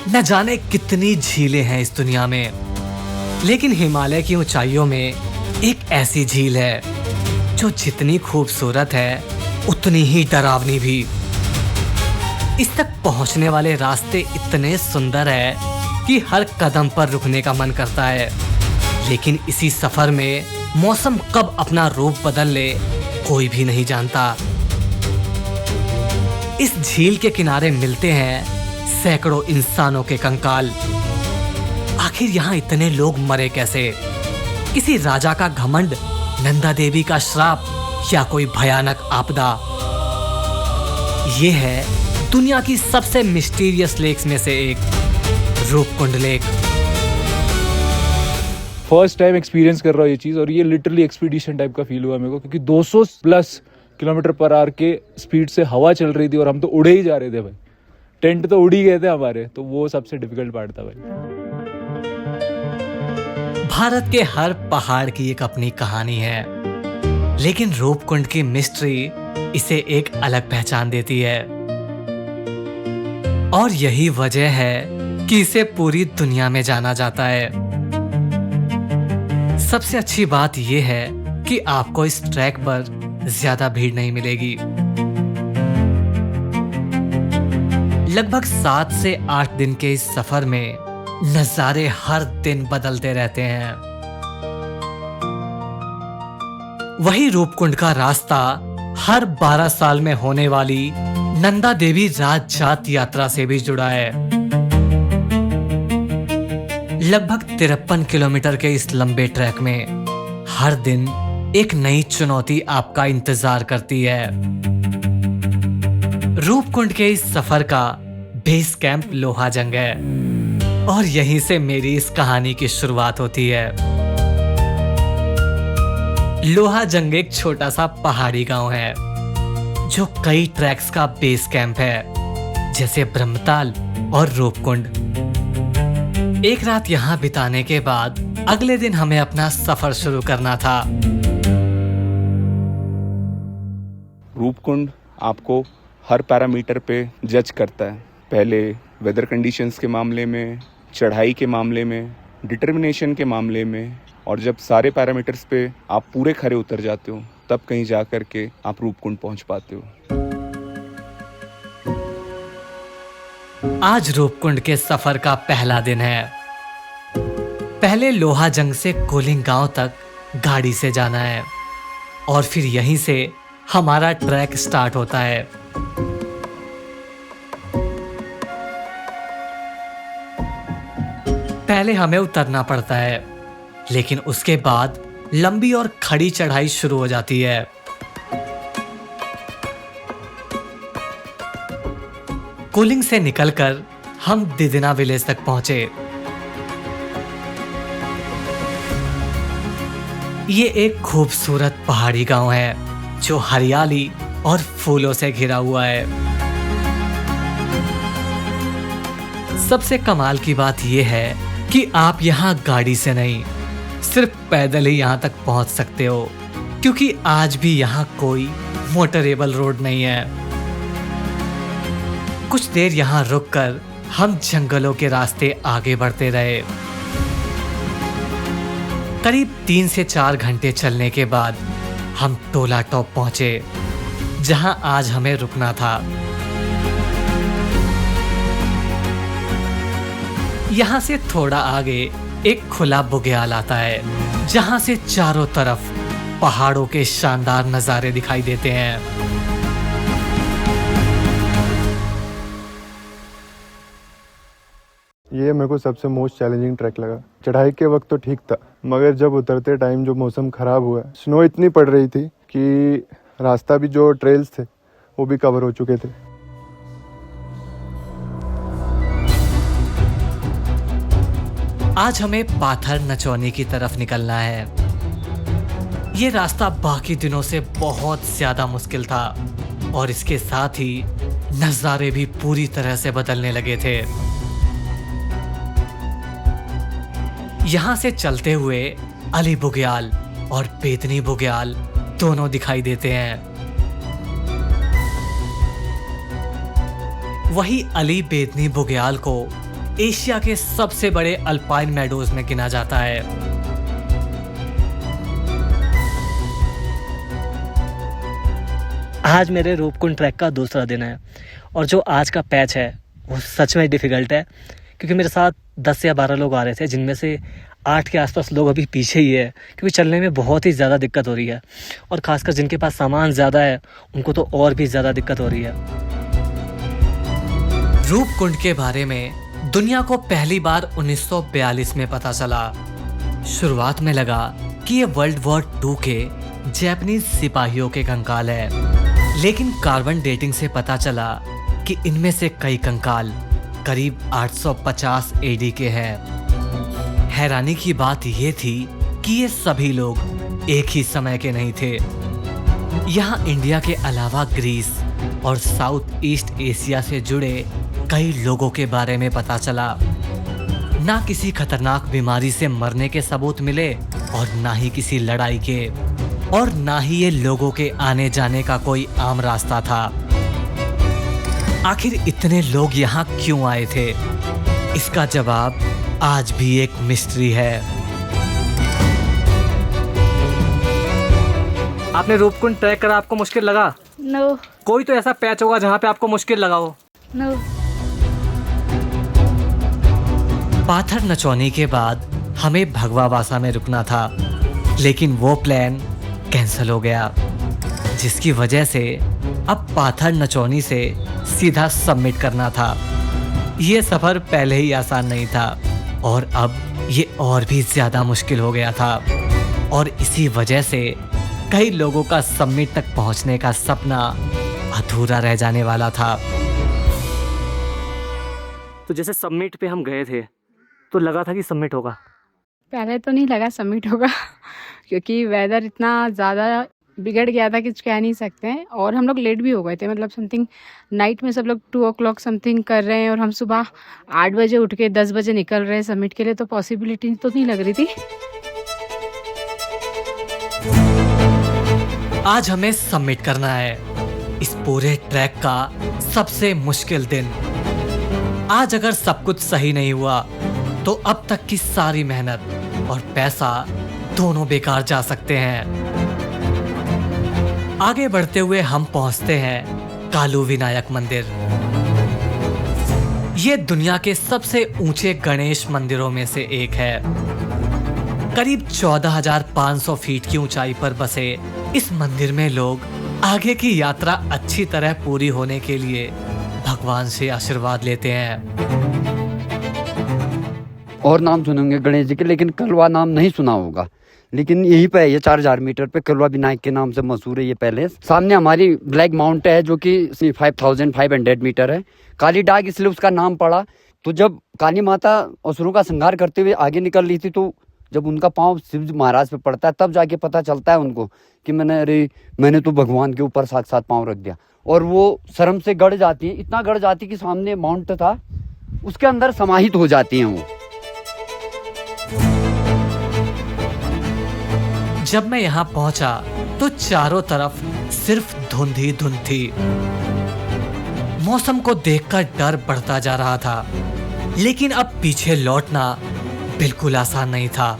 न जाने कितनी झीलें हैं इस दुनिया में, लेकिन हिमालय की ऊंचाइयों में एक ऐसी झील है जो जितनी खूबसूरत है उतनी ही डरावनी भी। इस तक पहुंचने वाले रास्ते इतने सुंदर है कि हर कदम पर रुकने का मन करता है, लेकिन इसी सफर में मौसम कब अपना रूप बदल ले कोई भी नहीं जानता। इस झील के किनारे मिलते हैं सैकड़ों इंसानों के कंकाल। आखिर यहाँ इतने लोग मरे कैसे? किसी राजा का घमंड, नंदा देवी का श्राप या कोई भयानक आपदा? ये है दुनिया की सबसे मिस्टीरियस लेक्स में से एक, Roopkund lake. First time experience कर रहा हूँ ये चीज़, और ये लिटरली एक्सपीडिशन टाइप का फील हुआ मेरे को, क्योंकि 200 प्लस किलोमीटर पर आवर के स्पीड से हवा चल रही थी और हम तो उड़े ही जा रहे थे भाई। टेंट तो उड़ ही गए थे हमारे, तो वो सबसे डिफिकल्ट पार्ट था भाई। भारत के हर पहाड़ की एक अपनी कहानी है, लेकिन रूपकुंड की मिस्ट्री इसे एक अलग पहचान देती है। और यही वजह है कि इसे पूरी दुनिया में जाना जाता है। सबसे अच्छी बात यह है कि आपको इस ट्रैक पर ज्यादा भीड़ नहीं मिलेगी। लगभग 7 से 8 दिन के इस सफर में नजारे हर दिन बदलते रहते हैं। वही रूपकुंड का रास्ता हर 12 साल में होने वाली नंदा देवी राजजात यात्रा से भी जुड़ा है। लगभग 53 किलोमीटर के इस लंबे ट्रैक में हर दिन एक नई चुनौती आपका इंतजार करती है। रूपकुंड के इस सफर का बेस कैंप लोहाजंग है, और यहीं से मेरी इस कहानी की शुरुआत होती है। लोहाजंग एक छोटा सा पहाड़ी गांव है जो कई ट्रैक्स का बेस कैंप है, जैसे ब्रह्मताल और रूपकुंड। एक रात यहाँ बिताने के बाद अगले दिन हमें अपना सफर शुरू करना था। रूपकुंड आपको हर पैरामीटर पे जज करता है। पहले वेदर कंडीशंस के मामले में, चढ़ाई के मामले में, डिटर्मिनेशन के मामले में, और जब सारे पैरामीटर्स पे आप पूरे खरे उतर जाते हो तब कहीं जा कर के आप रूपकुंड पहुंच पाते हो। आज रूपकुंड के सफर का पहला दिन है। पहले लोहाजंग से कोलिंग गांव तक गाड़ी से जाना है, और फिर यहीं से हमारा ट्रैक स्टार्ट होता है। पहले हमें उतरना पड़ता है, लेकिन उसके बाद लंबी और खड़ी चढ़ाई शुरू हो जाती है। कोलिंग से निकलकर हम दिदिना विलेज तक पहुंचे। ये एक खूबसूरत पहाड़ी गांव है जो हरियाली और फूलों से घिरा हुआ है। सबसे कमाल की बात यह है कि आप यहाँ गाड़ी से नहीं, सिर्फ पैदल ही यहाँ तक पहुँच सकते हो, क्योंकि आज भी यहाँ कोई मोटरेबल रोड नहीं है। कुछ देर यहाँ रुककर हम जंगलों के रास्ते आगे बढ़ते रहे। करीब 3 से 4 घंटे चलने के बाद हम टोला टॉप पहुंचे, जहां आज हमें रुकना था। यहां से थोड़ा आगे एक खुला बुग्याल आता है, जहां से चारों तरफ पहाड़ों के शानदार नजारे दिखाई देते हैं। ये मेरे को सबसे मोस्ट चैलेंजिंग ट्रैक लगा। चढ़ाई के वक्त तो ठीक था, मगर जब उतरते टाइम जो मौसम खराब हुआ, स्नो इतनी पड़ रही थी कि रास्ता भी, जो ट्रेल्स थे वो भी कवर हो चुके थे। आज हमें पाथर नचौनी की तरफ निकलना है। ये रास्ता बाकी दिनों से बहुत ज्यादा मुश्किल था, और इसके साथ ही नजारे भी पूरी तरह से बदलने लगे थे। यहाँ से चलते हुए अली बुग्याल और बेतनी बुग्याल दोनों दिखाई देते हैं। वही अली बेतनी बुग्याल को एशिया के सबसे बड़े अल्पाइन मेडोज में गिना जाता है। आज मेरे रूपकुंड ट्रैक का दूसरा दिन है और जो आज का पैच है वो सच में डिफ़िकल्ट है, क्योंकि मेरे साथ 10 या 12 लोग आ रहे थे, जिनमें से 8 के आसपास लोग अभी पीछे ही है, क्योंकि चलने में बहुत ही ज़्यादा दिक्कत हो रही है और ख़ासकर जिनके पास सामान ज़्यादा है उनको तो और भी ज़्यादा दिक्कत हो रही है। रूपकुंड के बारे में दुनिया को पहली बार 1942 में पता चला। शुरुआत में लगा कि ये वर्ल्ड वॉर 2 के जापानीज सिपाहियों के कंकाल है, लेकिन कार्बन डेटिंग से पता चला कि इनमें से कई कंकाल करीब 850 एडी के हैं। हैरानी की बात ये थी कि ये सभी लोग एक ही समय के नहीं थे। यहाँ इंडिया के अलावा ग्रीस और साउथ ईस्ट एशिया से जुड़े कई लोगों के बारे में पता चला। ना किसी खतरनाक बीमारी से मरने के सबूत मिले और ना ही किसी लड़ाई के, और ना ही ये लोगों के आने जाने का कोई आम रास्ता था। आखिर इतने लोग यहाँ क्यों आए थे? इसका जवाब आज भी एक मिस्ट्री है। आपने रूपकुंड ट्रैक करा, आपको मुश्किल लगा? नो कोई तो ऐसा पैच होगा जहाँ पे आपको मुश्किल लगा हो। नो। पाथर नचौनी के बाद हमें भगवावासा में रुकना था, लेकिन वो प्लान कैंसिल हो गया, जिसकी वजह से अब पाथर नचौनी से सीधा सबमिट करना था। ये सफ़र पहले ही आसान नहीं था और अब ये और भी ज़्यादा मुश्किल हो गया था, और इसी वजह से कई लोगों का सबमिट तक पहुंचने का सपना अधूरा रह जाने वाला था। तो जैसे सबमिट पे हम गए थे तो लगा था कि सबमिट होगा। पहले तो नहीं लगा सबमिट होगा क्योंकि वेदर इतना ज़्यादा बिगड़ गया था कि कुछ कह नहीं सकते हैं, और हम लोग लेट भी हो गए थे। मतलब समथिंग नाइट में सब लोग 2 o'clock समथिंग कर रहे हैं और हम सुबह 8 बजे उठ के 10 बजे निकल रहे हैं सबमिट के लिए, तो पॉसिबिलिटी तो नहीं लग रही थी। आज हमें सबमिट करना है, इस पूरे ट्रैक का सबसे मुश्किल दिन। आज अगर सब कुछ सही नहीं हुआ तो अब तक की सारी मेहनत और पैसा दोनों बेकार जा सकते हैं। आगे बढ़ते हुए हम पहुंचते हैं कालू विनायक मंदिर। ये दुनिया के सबसे ऊंचे गणेश मंदिरों में से एक है। करीब 14,500 फीट की ऊंचाई पर बसे इस मंदिर में लोग आगे की यात्रा अच्छी तरह पूरी होने के लिए भगवान से आशीर्वाद लेते हैं। और नाम सुनेंगे गणेश जी के, लेकिन कलवा नाम नहीं सुना होगा। लेकिन यहीं पे है, ये 4000 मीटर पे कलवा विनायक के नाम से मशहूर है ये पैलेस। सामने हमारी ब्लैक माउंट है जो कि 5500 मीटर है। काली डाक इसलिए उसका नाम पड़ा। तो जब काली माता असुरों का संहार करते हुए आगे निकल रही थी, तो जब उनका पाँव शिव महाराज पे पड़ता है तब जाके पता चलता है उनको कि मैंने तो भगवान के ऊपर साथ पाँव रख दिया। और वो शर्म से गड़ जाती है, इतना गड़ जाती कि सामने माउंट था उसके अंदर समाहित हो जाती हैं वो। जब मैं यहाँ पहुंचा तो चारों तरफ सिर्फ धुंध ही धुंध थी। मौसम को देखकर डर बढ़ता जा रहा था, लेकिन अब पीछे लौटना बिल्कुल आसान नहीं था।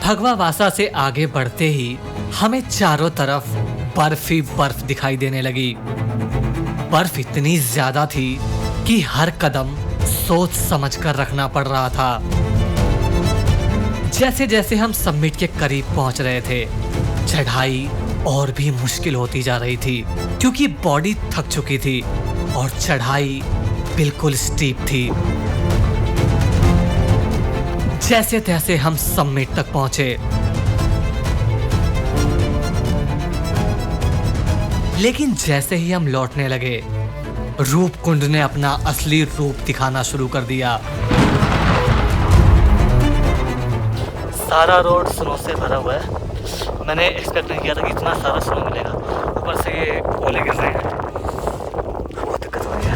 भगवावासा से आगे बढ़ते ही हमें चारों तरफ बर्फ ही बर्फ दिखाई देने लगी। बर्फ इतनी ज्यादा थी कि हर कदम सोच समझ कर रखना पड़ रहा था। जैसे जैसे हम सबमिट के करीब पहुंच रहे थे, चढ़ाई और भी मुश्किल होती जा रही थी, क्योंकि बॉडी थक चुकी थी और चढ़ाई बिल्कुल स्टीप थी। जैसे तैसे हम सबमिट तक पहुंचे, लेकिन जैसे ही हम लौटने लगे, रूपकुंड ने अपना असली रूप दिखाना शुरू कर दिया। सारा रोड स्नो से भरा हुआ है। मैंने एक्सपेक्ट नहीं किया था कि इतना सारा स्नो मिलेगा। ऊपर से ये ओले गिर रहे हैं, बहुत दिक्कत हो रही है।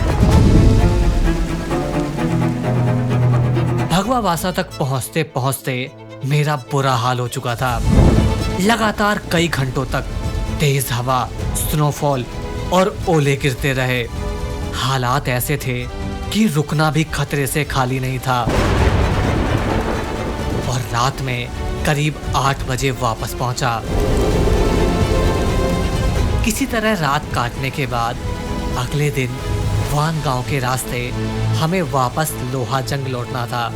भगवावासा तक पहुंचते पहुंचते मेरा बुरा हाल हो चुका था। लगातार कई घंटों तक तेज हवा, स्नोफॉल और ओले गिरते रहे। हालात ऐसे थे क्योंकि रुकना भी खतरे से खाली नहीं था। और रात में करीब 8 बजे वापस पहुंचा। किसी तरह रात काटने के बाद अगले दिन वान गांव के रास्ते हमें वापस लोहाजंग लौटना था।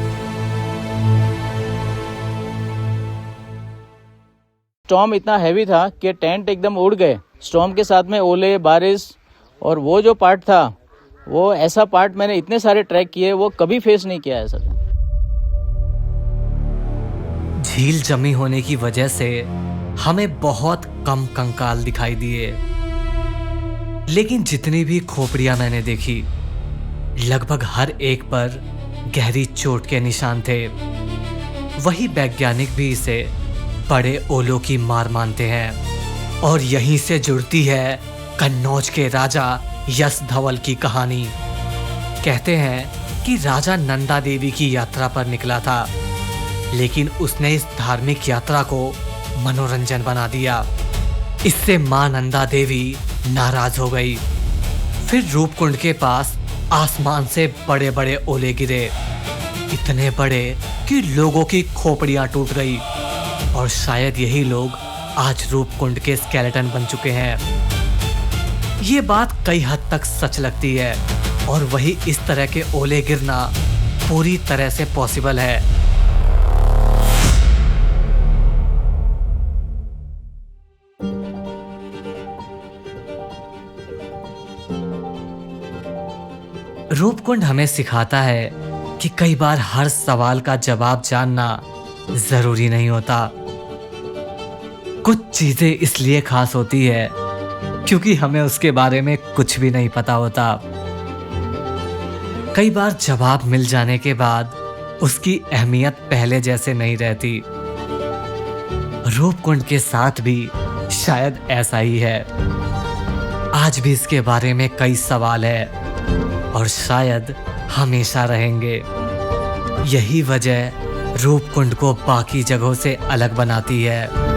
स्टॉर्म इतना हैवी था कि टेंट एकदम उड़ गए। स्टॉर्म के साथ में ओले, बारिश, और वो जो पार्ट था, वो ऐसा पार्ट मैंने इतने सारे ट्रैक किए, वो कभी फेस नहीं किया है सर। झील जमी होने की वजह से हमें बहुत कम कंकाल दिखाई दिए, लेकिन जितनी भी खोपड़ियां मैंने देखी, लगभग हर एक पर गहरी चोट के निशान थे। वही वैज्ञानिक भी इसे बड़े ओलों की मार मानते हैं। और यहीं से जुड़ती है कन्नौज के राजा यश धवल की कहानी। कहते हैं कि राजा नंदा देवी की यात्रा पर निकला था, लेकिन उसने इस धार्मिक यात्रा को मनोरंजन बना दिया। इससे मां नंदा देवी नाराज हो गई। फिर रूपकुंड के पास आसमान से बड़े बड़े ओले गिरे, इतने बड़े कि लोगों की खोपड़ियां टूट गई। और शायद यही लोग आज रूपकुंड के स्केलेटन बन चुके हैं। ये बात कई हद तक सच लगती है, और वही इस तरह के ओले गिरना पूरी तरह से पॉसिबल है। रूपकुंड हमें सिखाता है कि कई बार हर सवाल का जवाब जानना जरूरी नहीं होता। कुछ चीजें इसलिए खास होती है क्योंकि हमें उसके बारे में कुछ भी नहीं पता होता। कई बार जवाब मिल जाने के बाद उसकी अहमियत पहले जैसे नहीं रहती। रूपकुंड के साथ भी शायद ऐसा ही है। आज भी इसके बारे में कई सवाल है, और शायद हमेशा रहेंगे। यही वजह रूपकुंड को बाकी जगहों से अलग बनाती है।